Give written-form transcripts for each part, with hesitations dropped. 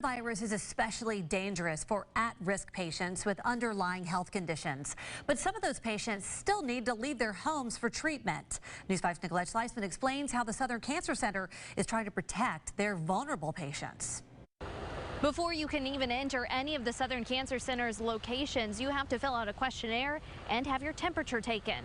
Virus is especially dangerous for at-risk patients with underlying health conditions. But some of those patients still need to leave their homes for treatment. News 5's Nicolette Schleisman explains how the Southern Cancer Center is trying to protect their vulnerable patients. Before you can even enter any of the Southern Cancer Center's locations, you have to fill out a questionnaire and have your temperature taken.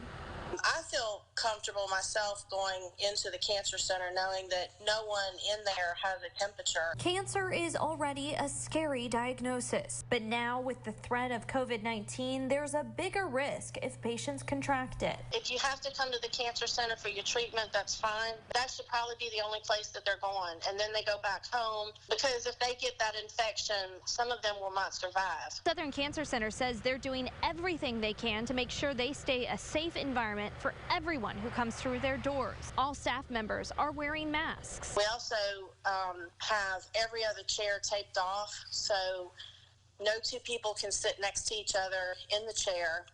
I feel comfortable myself going into the cancer center knowing that no one in there has a temperature. Cancer is already a scary diagnosis, but now with the threat of COVID-19, there's a bigger risk if patients contract it. If you have to come to the cancer center for your treatment, that's fine. That should probably be the only place that they're going, and then they go back home, because if they get that infection, some of them will not survive. Southern Cancer Center says they're doing everything they can to make sure they stay a safe environment for everyone who comes through their doors. All staff members are wearing masks. We also have every other chair taped off, so no two people can sit next to each other in the chair.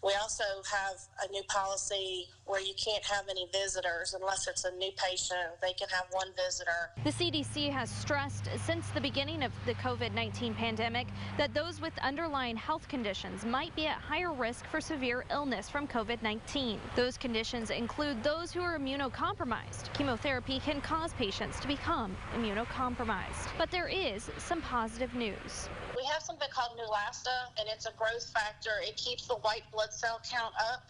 We also have a new policy where you can't have any visitors unless it's a new patient. They can have one visitor. The CDC has stressed since the beginning of the COVID-19 pandemic that those with underlying health conditions might be at higher risk for severe illness from COVID-19. Those conditions include those who are immunocompromised. Chemotherapy can cause patients to become immunocompromised. But there is some positive news. We have something called Neulasta, and it's a growth factor. It keeps the white blood cell count up.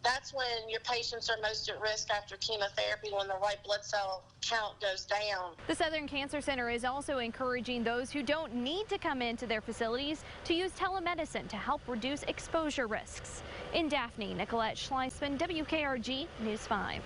That's when your patients are most at risk after chemotherapy, when the white blood cell count goes down. The Southern Cancer Center is also encouraging those who don't need to come into their facilities to use telemedicine to help reduce exposure risks. In Daphne, Nicolette Schleisman, WKRG News 5.